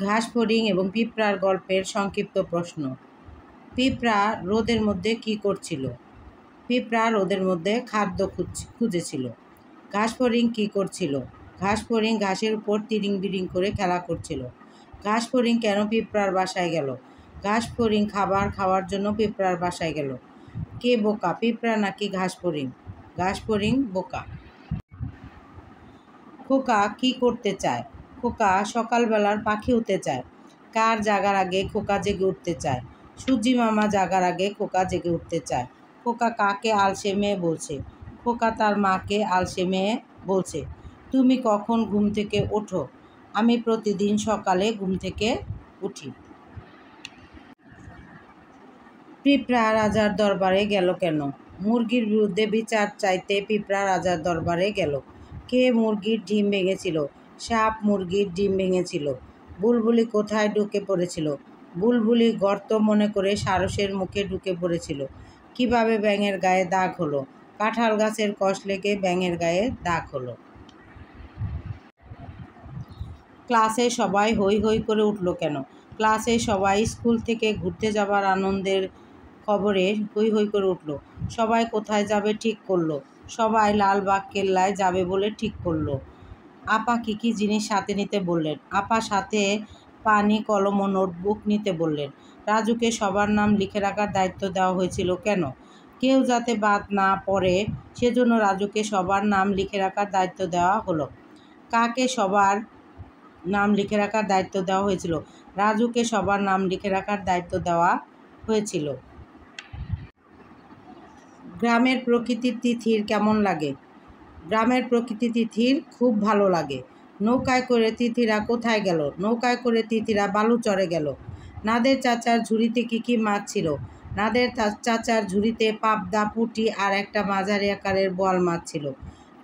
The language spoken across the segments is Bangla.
ঘাস ফড়িং এবং পিঁপড়ার গল্পের সংক্ষিপ্ত প্রশ্ন। পিঁপড়া রোদের মধ্যে কি করছিল? পিঁপড়া রোদের মধ্যে খাদ্য খুঁজেছিল। ঘাস ফড়িং কি করছিল? ঘাস ফড়িং ঘাসের উপর তিরিং বিরিং করে খেলা করছিল। ঘাস ফড়িং কেন পিঁপড়ার বাসায় গেল? ঘাস ফড়িং খাবার খাওয়ার জন্য পিঁপড়ার বাসায় গেল। কে বোকা, পিঁপড়া নাকি ঘাস ফড়িং? ঘাস ফড়িং বোকা। খোকা কি করতে চায়? খোকা সকালবেলার পাখি হতে চায়। কার জাগার আগে খোকা জেগে উঠতে চায়? সূর্যি মামা জাগার আগে খোকা জেগে উঠতে চায়। খোকা কাকে আলসে মেয়ে বলছে? খোকা তার মাকে আলসে মেয়ে বলছে। তুমি কখন ঘুম থেকে ওঠো? আমি প্রতিদিন সকালে ঘুম থেকে উঠি। পিঁপড়া রাজার দরবারে গেল কেন? মুরগির বিরুদ্ধে বিচার চাইতে পিঁপড়া রাজার দরবারে গেল। কে মুরগির ডিম ভেঙেছিল? সাপ মুরগির ডিম ভেঙেছিল। বুলবুলি কোথায় ঢুকে পড়েছিল? বুলবুলি গর্ত মনে করে সারসের মুখে ঢুকে পড়েছিল। কিভাবে ব্যাঙের গায়ে দাগ হলো? কাঁঠাল গাছের কষ লেগে ব্যাঙের গায়ে দাগ হলো। ক্লাসে সবাই হৈ হৈ করে উঠল কেন? ক্লাসে সবাই স্কুল থেকে ঘুরতে যাবার আনন্দের খবরে হৈ হৈ করে উঠল। সবাই কোথায় যাবে ঠিক করলো? সবাই লালবাগ কেল্লায় যাবে বলে ঠিক করলো। আপা কী কী জিনিস সাথে নিতে বললেন? আপা সাথে পানি, কলম ও নোটবুক নিতে বললেন। রাজুকে সবার নাম লিখে রাখার দায়িত্ব দেওয়া হয়েছিল কেন? কেউ যাতে বাদ না পড়ে সেজন্য রাজুকে সবার নাম লিখে রাখার দায়িত্ব দেওয়া হলো। কাকে সবার নাম লিখে রাখার দায়িত্ব দেওয়া হয়েছিল? রাজুকে সবার নাম লিখে রাখার দায়িত্ব দেওয়া হয়েছিল। গ্রামের প্রকৃতি তিথির কেমন লাগে? গ্রামের প্রকৃতি তিথির খুব ভালো লাগে। নৌকায় করে তিথিরা কোথায় গেল? নৌকায় করে তিথিরা বালুচরে গেল। নাদের চাচার ঝুড়িতে কী কী মাছ ছিল? নাদের চাচার ঝুড়িতে পাবদা, পুঁটি আর একটা মাঝারি আকারের বোয়াল মাছ ছিল।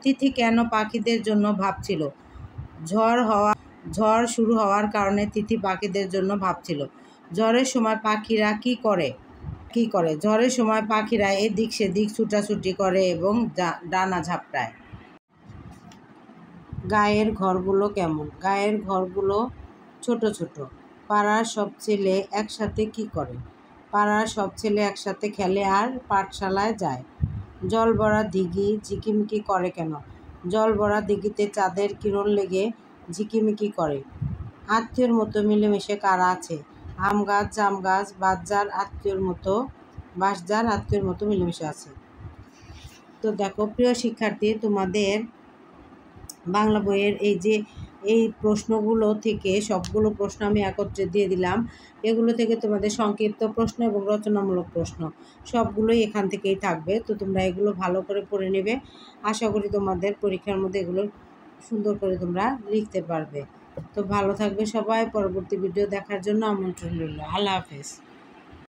তিথি কেন পাখিদের জন্য ভাবছিল? ঝড় শুরু হওয়ার কারণে তিথি পাখিদের জন্য ভাবছিল। ঝড়ের সময় পাখিরা কি করে? ঝড়ের সময় পাখিরা এদিক সেদিক ছুটাছুটি করে এবং ডানা ঝাপটায়। গায়ের ঘরগুলো কেমন? গায়ের ঘরগুলো ছোট ছোট। পাড়ার সব ছেলে একসাথে কি করে? পাড়ার সব ছেলে একসাথে খেলে আর পাঠশালায় যায়। জল ভরা দিঘি ঝিকিমিকি করে কেন? জল ভরা দিঘিতে চাঁদের কিরণ লেগে ঝিকিমিকি করে। আত্মীয়র মতো মিলেমিশে কারা আছে? আম গাছ, জাম গাছ, বাঁশঝাড় আত্মীয়র মতো মিলেমিশে আছে। তো দেখো প্রিয় শিক্ষার্থী, তোমাদের বাংলা বইয়ের এই প্রশ্নগুলো থেকে সবগুলো প্রশ্ন আমি একত্রে দিয়ে দিলাম। এগুলো থেকে তোমাদের সংক্ষিপ্ত প্রশ্ন এবং রচনামূলক প্রশ্ন সবগুলোই এখান থেকেই থাকবে। তো তোমরা এগুলো ভালো করে পড়ে নেবে। আশা করি তোমাদের পরীক্ষার মধ্যে এগুলো সুন্দর করে তোমরা লিখতে পারবে। তো ভালো থাকবে সবাই। পরবর্তী ভিডিও দেখার জন্য আমন্ত্রণ রইল। আল্লাহ হাফেজ।